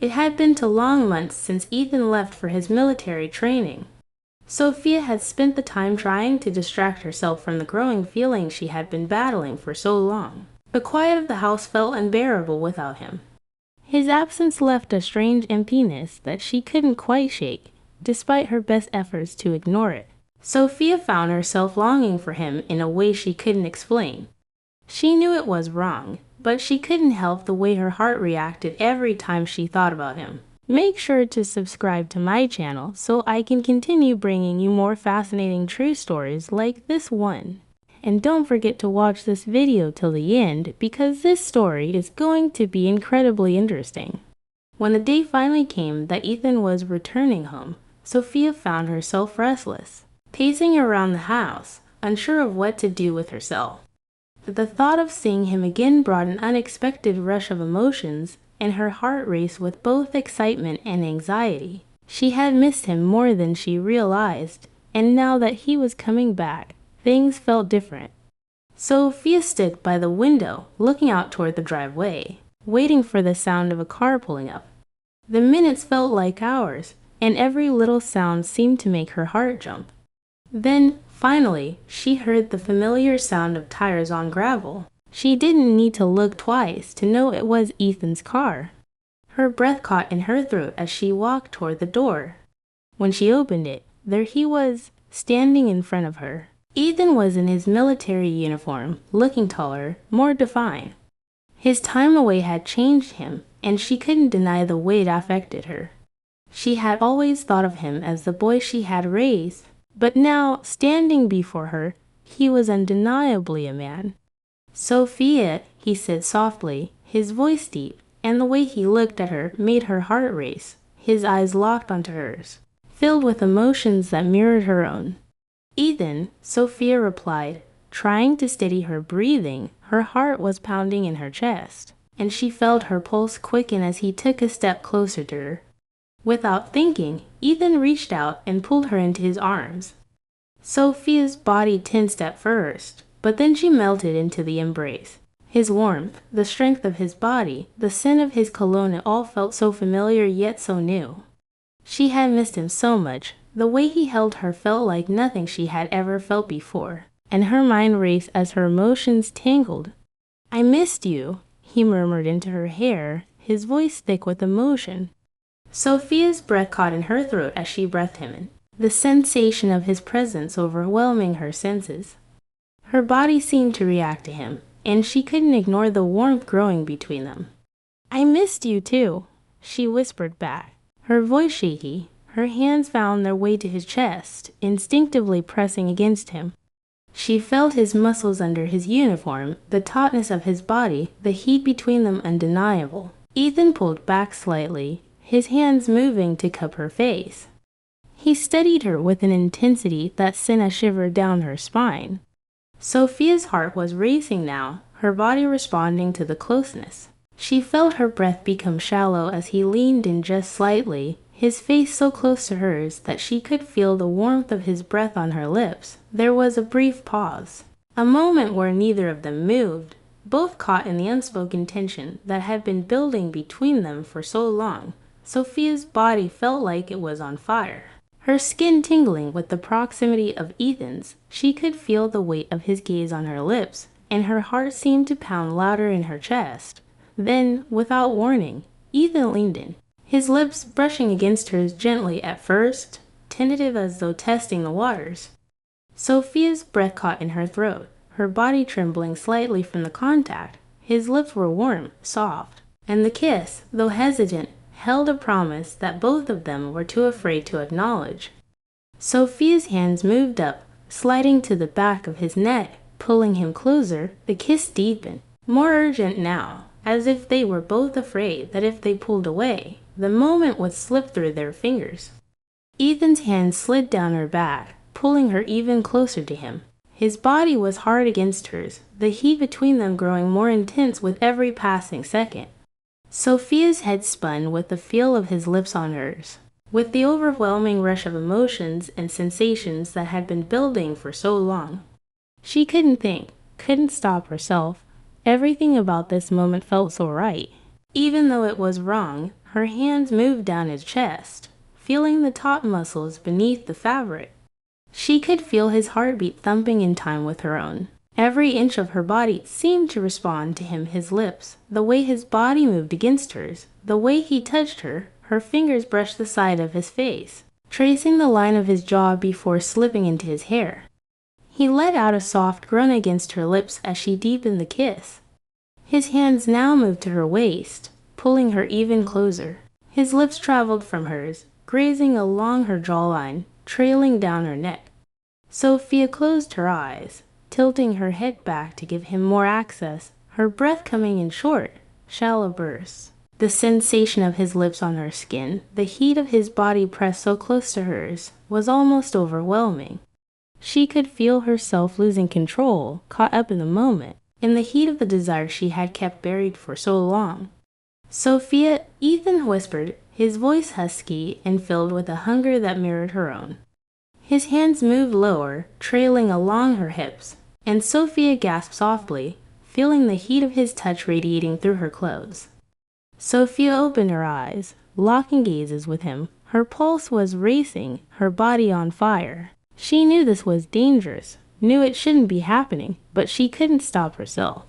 It had been 2 long months since Ethan left for his military training. Sophia had spent the time trying to distract herself from the growing feeling she had been battling for so long. The quiet of the house felt unbearable without him. His absence left a strange emptiness that she couldn't quite shake, despite her best efforts to ignore it. Sophia found herself longing for him in a way she couldn't explain. She knew it was wrong, but she couldn't help the way her heart reacted every time she thought about him. Make sure to subscribe to my channel so I can continue bringing you more fascinating true stories like this one. And don't forget to watch this video till the end because this story is going to be incredibly interesting. When the day finally came that Ethan was returning home, Sophia found herself restless, pacing around the house, unsure of what to do with herself. The thought of seeing him again brought an unexpected rush of emotions, and her heart raced with both excitement and anxiety. She had missed him more than she realized, and now that he was coming back, things felt different. Sophia stood by the window, looking out toward the driveway, waiting for the sound of a car pulling up. The minutes felt like hours, and every little sound seemed to make her heart jump. Then, finally, she heard the familiar sound of tires on gravel. She didn't need to look twice to know it was Ethan's car. Her breath caught in her throat as she walked toward the door. When she opened it, there he was, standing in front of her. Ethan was in his military uniform, looking taller, more defined. His time away had changed him, and she couldn't deny the way it affected her. She had always thought of him as the boy she had raised, but now, standing before her, he was undeniably a man. "Sophia," he said softly, his voice deep, and the way he looked at her made her heart race. His eyes locked onto hers, filled with emotions that mirrored her own. "Ethan," Sophia replied, trying to steady her breathing. Her heart was pounding in her chest, and she felt her pulse quicken as he took a step closer to her. Without thinking, Ethan reached out and pulled her into his arms. Sophia's body tensed at first, but then she melted into the embrace. His warmth, the strength of his body, the scent of his cologne, it all felt so familiar yet so new. She had missed him so much. The way he held her felt like nothing she had ever felt before, and her mind raced as her emotions tangled. "I missed you," he murmured into her hair, his voice thick with emotion. Sophia's breath caught in her throat as she breathed him in, the sensation of his presence overwhelming her senses. Her body seemed to react to him, and she couldn't ignore the warmth growing between them. "I missed you too," she whispered back, her voice shaky. Her hands found their way to his chest, instinctively pressing against him. She felt his muscles under his uniform, the tautness of his body, the heat between them undeniable. Ethan pulled back slightly, his hands moving to cup her face. He studied her with an intensity that sent a shiver down her spine. Sophia's heart was racing now, her body responding to the closeness. She felt her breath become shallow as he leaned in just slightly, his face so close to hers that she could feel the warmth of his breath on her lips. There was a brief pause, a moment where neither of them moved, both caught in the unspoken tension that had been building between them for so long. Sophia's body felt like it was on fire, her skin tingling with the proximity of Ethan's. She could feel the weight of his gaze on her lips, and her heart seemed to pound louder in her chest. Then, without warning, Ethan leaned in, his lips brushing against hers gently at first, tentative as though testing the waters. Sophia's breath caught in her throat, her body trembling slightly from the contact. His lips were warm, soft, and the kiss, though hesitant, held a promise that both of them were too afraid to acknowledge. Sophia's hands moved up, sliding to the back of his neck, pulling him closer. The kiss deepened, more urgent now, as if they were both afraid that if they pulled away, the moment would slip through their fingers. Ethan's hand slid down her back, pulling her even closer to him. His body was hard against hers, the heat between them growing more intense with every passing second. Sophia's head spun with the feel of his lips on hers, with the overwhelming rush of emotions and sensations that had been building for so long. She couldn't think, couldn't stop herself. Everything about this moment felt so right. Even though it was wrong, Her hands moved down his chest, feeling the taut muscles beneath the fabric. She could feel his heartbeat thumping in time with her own. Every inch of her body seemed to respond to him, his lips, the way his body moved against hers, the way he touched her. Her fingers brushed the side of his face, tracing the line of his jaw before slipping into his hair. He let out a soft groan against her lips as she deepened the kiss. His hands now moved to her waist, pulling her even closer. His lips traveled from hers, grazing along her jawline, trailing down her neck. Sophia closed her eyes, tilting her head back to give him more access, her breath coming in short, shallow bursts. The sensation of his lips on her skin, the heat of his body pressed so close to hers, was almost overwhelming. She could feel herself losing control, caught up in the moment, in the heat of the desire she had kept buried for so long. "Sophia," Ethan whispered, his voice husky and filled with a hunger that mirrored her own. His hands moved lower, trailing along her hips, and Sophia gasped softly, feeling the heat of his touch radiating through her clothes. Sophia opened her eyes, locking gazes with him. Her pulse was racing, her body on fire. She knew this was dangerous, knew it shouldn't be happening, but she couldn't stop herself.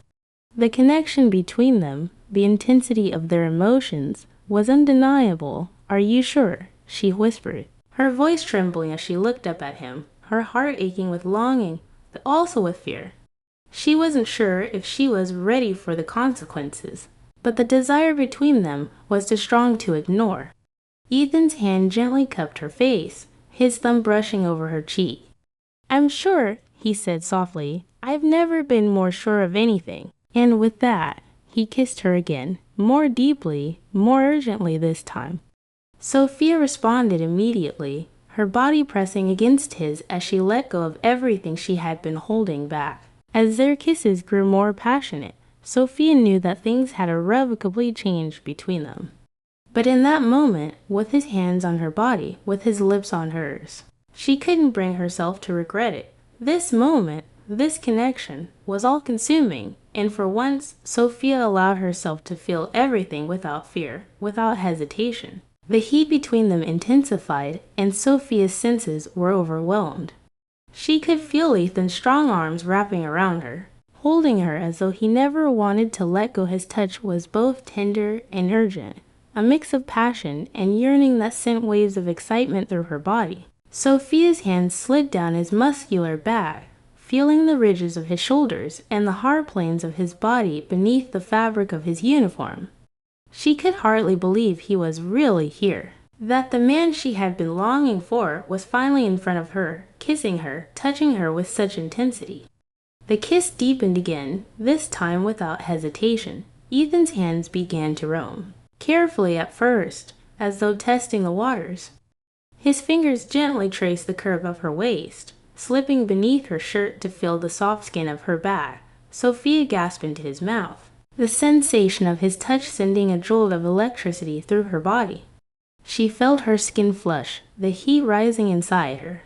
The connection between them, the intensity of their emotions, was undeniable. "Are you sure?" she whispered, her voice trembling as she looked up at him, her heart aching with longing, but also with fear. She wasn't sure if she was ready for the consequences, but the desire between them was too strong to ignore. Ethan's hand gently cupped her face, his thumb brushing over her cheek. "I'm sure," he said softly. "I've never been more sure of anything." And with that, he kissed her again, more deeply, more urgently this time. Sophia responded immediately, her body pressing against his as she let go of everything she had been holding back. As their kisses grew more passionate, Sophia knew that things had irrevocably changed between them. But in that moment, with his hands on her body, with his lips on hers, she couldn't bring herself to regret it. This moment, this connection, was all-consuming, and for once, Sophia allowed herself to feel everything without fear, without hesitation. The heat between them intensified, and Sophia's senses were overwhelmed. She could feel Ethan's strong arms wrapping around her, holding her as though he never wanted to let go. His touch was both tender and urgent, a mix of passion and yearning that sent waves of excitement through her body. Sophia's hands slid down his muscular back, feeling the ridges of his shoulders and the hard planes of his body beneath the fabric of his uniform. She could hardly believe he was really here, that the man she had been longing for was finally in front of her, kissing her, touching her with such intensity. The kiss deepened again, this time without hesitation. Ethan's hands began to roam, carefully at first, as though testing the waters. His fingers gently traced the curve of her waist, slipping beneath her shirt to feel the soft skin of her back. Sophia gasped into his mouth, the sensation of his touch sending a jolt of electricity through her body. She felt her skin flush, the heat rising inside her.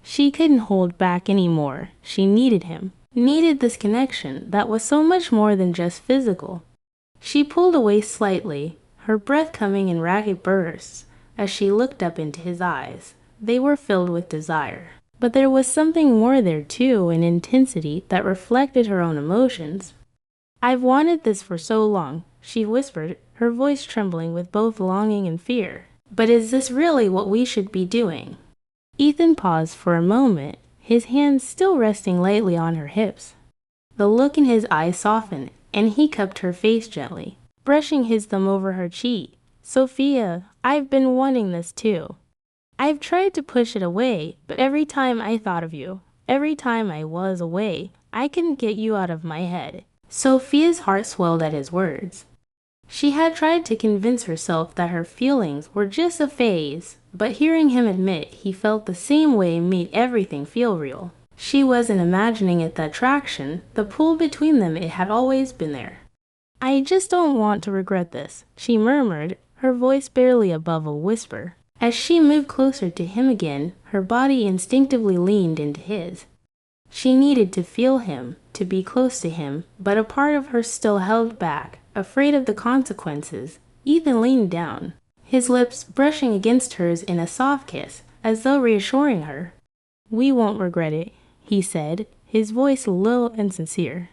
She couldn't hold back anymore. She needed him, needed this connection that was so much more than just physical. She pulled away slightly, her breath coming in ragged bursts, as she looked up into his eyes. They were filled with desire. But there was something more there too, an intensity that reflected her own emotions. "I've wanted this for so long," she whispered, her voice trembling with both longing and fear. "But is this really what we should be doing?" Ethan paused for a moment, his hands still resting lightly on her hips. The look in his eyes softened, and he cupped her face gently, brushing his thumb over her cheek. "Sophia, I've been wanting this too. I've tried to push it away, but every time I thought of you, every time I was away, I couldn't get you out of my head." Sophia's heart swelled at his words. She had tried to convince herself that her feelings were just a phase, but hearing him admit he felt the same way made everything feel real. She wasn't imagining it, the attraction, the pull between them, it had always been there. "I just don't want to regret this," she murmured, her voice barely above a whisper. As she moved closer to him again, her body instinctively leaned into his. She needed to feel him, to be close to him, but a part of her still held back, afraid of the consequences, Ethan leaned down, his lips brushing against hers in a soft kiss, as though reassuring her. "We won't regret it," he said, his voice low and sincere.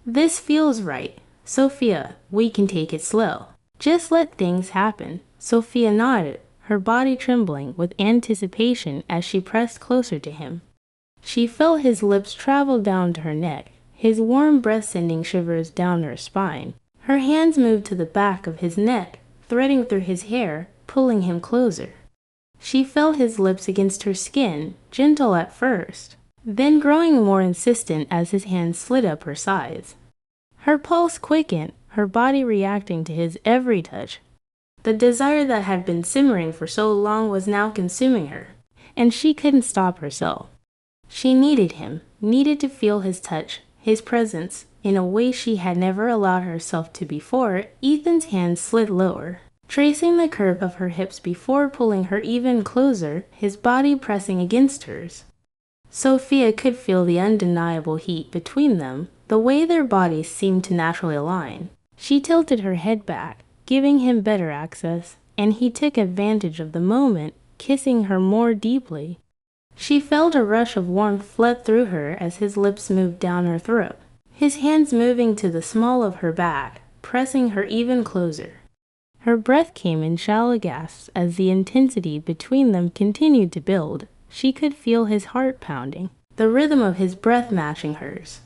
"This feels right. Sophia, we can take it slow. Just let things happen." Sophia nodded, her body trembling with anticipation as she pressed closer to him. She felt his lips travel down to her neck, his warm breath sending shivers down her spine. Her hands moved to the back of his neck, threading through his hair, pulling him closer. She felt his lips against her skin, gentle at first, then growing more insistent as his hands slid up her sides. Her pulse quickened, her body reacting to his every touch. The desire that had been simmering for so long was now consuming her, and she couldn't stop herself. She needed him, needed to feel his touch, his presence, in a way she had never allowed herself to before. Ethan's hands slid lower, tracing the curve of her hips before pulling her even closer, his body pressing against hers. Sophia could feel the undeniable heat between them, the way their bodies seemed to naturally align. She tilted her head back, giving him better access, and he took advantage of the moment, kissing her more deeply. She felt a rush of warmth flood through her as his lips moved down her throat, his hands moving to the small of her back, pressing her even closer. Her breath came in shallow gasps as the intensity between them continued to build. She could feel his heart pounding, the rhythm of his breath matching hers.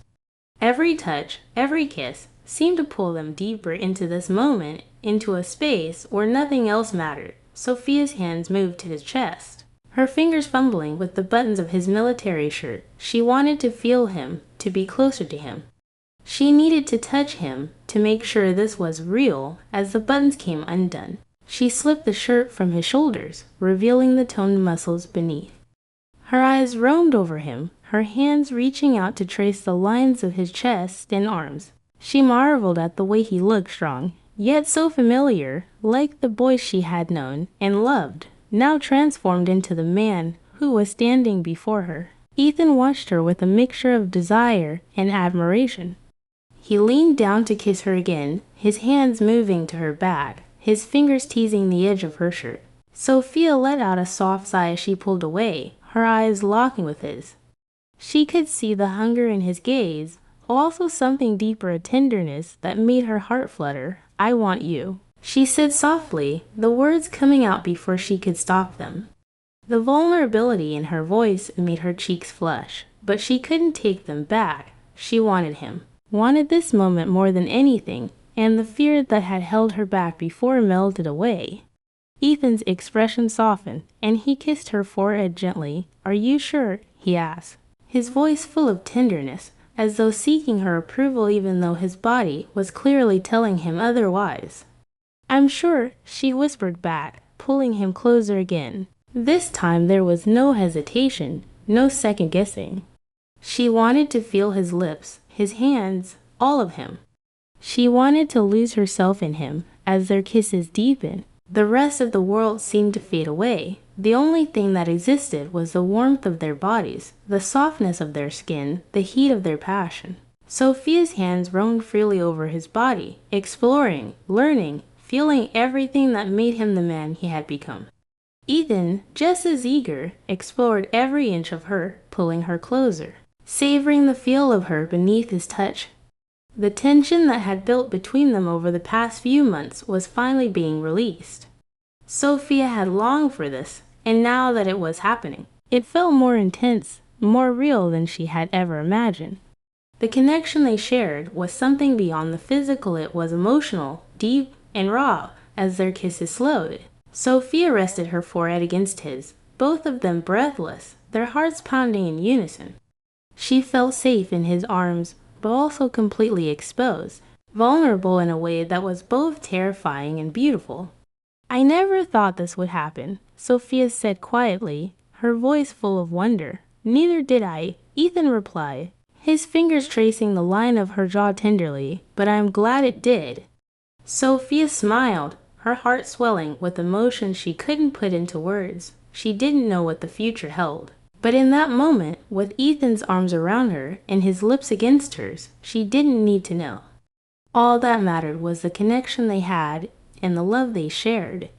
Every touch, every kiss, seemed to pull them deeper into this moment, into a space where nothing else mattered. Sophia's hands moved to his chest, her fingers fumbling with the buttons of his military shirt. She wanted to feel him, to be closer to him. She needed to touch him, to make sure this was real. As the buttons came undone, she slipped the shirt from his shoulders, revealing the toned muscles beneath. Her eyes roamed over him, her hands reaching out to trace the lines of his chest and arms. She marveled at the way he looked strong, yet so familiar, like the boy she had known and loved, now transformed into the man who was standing before her. Ethan watched her with a mixture of desire and admiration. He leaned down to kiss her again, his hands moving to her back, his fingers teasing the edge of her shirt. Sophia let out a soft sigh as she pulled away, her eyes locking with his. She could see the hunger in his gaze, also something deeper, a tenderness that made her heart flutter. "I want you," she said softly, the words coming out before she could stop them. The vulnerability in her voice made her cheeks flush, but she couldn't take them back. She wanted him, wanted this moment more than anything, and the fear that had held her back before melted away. Ethan's expression softened, and he kissed her forehead gently. "Are you sure?" he asked, his voice full of tenderness, as though seeking her approval even though his body was clearly telling him otherwise. "I'm sure," she whispered back, pulling him closer again. This time there was no hesitation, no second guessing. She wanted to feel his lips, his hands, all of him. She wanted to lose herself in him as their kisses deepened. The rest of the world seemed to fade away. The only thing that existed was the warmth of their bodies, the softness of their skin, the heat of their passion. Sophia's hands roamed freely over his body, exploring, learning, feeling everything that made him the man he had become. Ethan, just as eager, explored every inch of her, pulling her closer, savoring the feel of her beneath his touch. The tension that had built between them over the past few months was finally being released. Sophia had longed for this, and now that it was happening, it felt more intense, more real than she had ever imagined. The connection they shared was something beyond the physical. It was emotional, deep, and raw. As their kisses slowed, Sophia rested her forehead against his, both of them breathless, their hearts pounding in unison. She felt safe in his arms, but also completely exposed, vulnerable in a way that was both terrifying and beautiful. "I never thought this would happen," Sophia said quietly, her voice full of wonder. "Neither did I," Ethan replied, his fingers tracing the line of her jaw tenderly, "but I'm glad it did." Sophia smiled, her heart swelling with emotion she couldn't put into words. She didn't know what the future held. But in that moment, with Ethan's arms around her and his lips against hers, she didn't need to know. All that mattered was the connection they had and the love they shared.